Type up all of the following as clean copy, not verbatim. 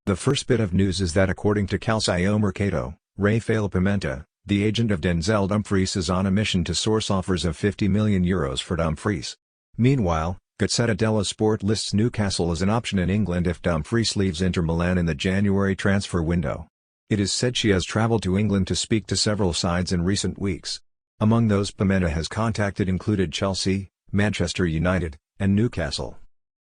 The first bit of news is that according to Calcio Mercato, Rafael Pimenta, the agent of Denzel Dumfries, is on a mission to source offers of €50 million for Dumfries. Meanwhile, Gazzetta dello Sport lists Newcastle as an option in England if Dumfries leaves Inter Milan in the January transfer window. It is said she has travelled to England to speak to several sides in recent weeks. Among those Pimenta has contacted included Chelsea, Manchester United, and Newcastle.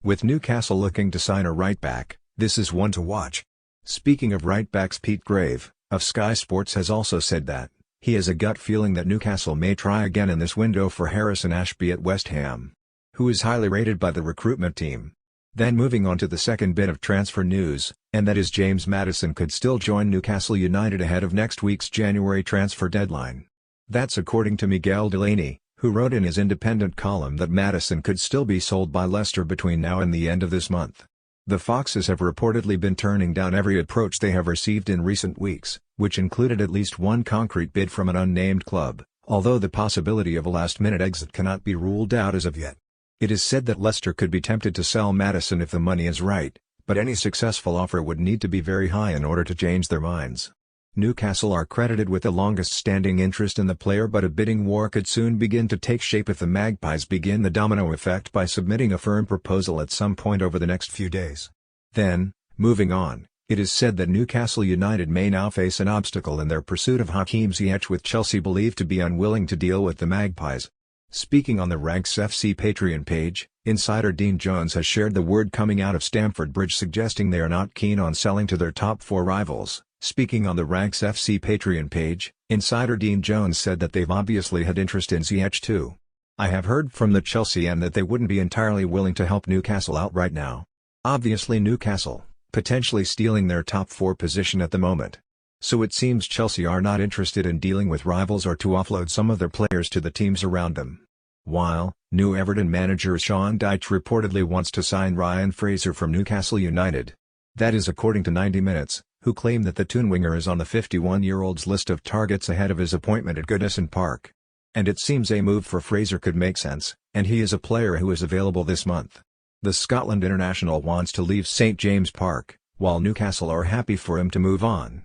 With Newcastle looking to sign a right-back, this is one to watch. Speaking of right-backs, Pete Grave, of Sky Sports, has also said that he has a gut feeling that Newcastle may try again in this window for Harrison Ashby at West Ham, who is highly rated by the recruitment team. Then moving on to the second bit of transfer news, and that is James Maddison could still join Newcastle United ahead of next week's January transfer deadline. That's according to Miguel Delaney, who wrote in his independent column that Maddison could still be sold by Leicester between now and the end of this month. The Foxes have reportedly been turning down every approach they have received in recent weeks, which included at least one concrete bid from an unnamed club, although the possibility of a last-minute exit cannot be ruled out as of yet. It is said that Leicester could be tempted to sell Maddison if the money is right, but any successful offer would need to be very high in order to change their minds. Newcastle are credited with the longest-standing interest in the player, but a bidding war could soon begin to take shape if the Magpies begin the domino effect by submitting a firm proposal at some point over the next few days. Then, moving on, it is said that Newcastle United may now face an obstacle in their pursuit of Hakim Ziyech, with Chelsea believed to be unwilling to deal with the Magpies. Speaking on the Ranks FC Patreon page, insider Dean Jones has shared the word coming out of Stamford Bridge suggesting they are not keen on selling to their top four rivals. Speaking on the Ranks FC Patreon page, insider Dean Jones said that they've obviously had interest in Ziyech too. I have heard from the Chelsea and that they wouldn't be entirely willing to help Newcastle out right now. Obviously Newcastle, potentially stealing their top four position at the moment. So it seems Chelsea are not interested in dealing with rivals or to offload some of their players to the teams around them. While, new Everton manager Sean Dyche reportedly wants to sign Ryan Fraser from Newcastle United. That is according to 90 Minutes, who claim that the Toon winger is on the 51-year-old's list of targets ahead of his appointment at Goodison Park. And it seems a move for Fraser could make sense, and he is a player who is available this month. The Scotland international wants to leave St James Park, while Newcastle are happy for him to move on.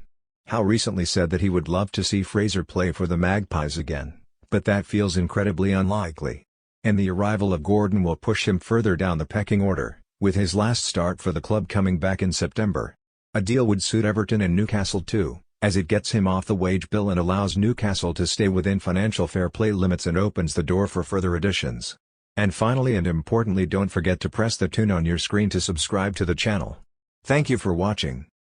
Howe recently said that he would love to see Fraser play for the Magpies again, but that feels incredibly unlikely. And the arrival of Gordon will push him further down the pecking order, with his last start for the club coming back in September. A deal would suit Everton and Newcastle too, as it gets him off the wage bill and allows Newcastle to stay within financial fair play limits and opens the door for further additions. And finally and importantly, don't forget to press the Toon on your screen to subscribe to the channel. Thank you for watching.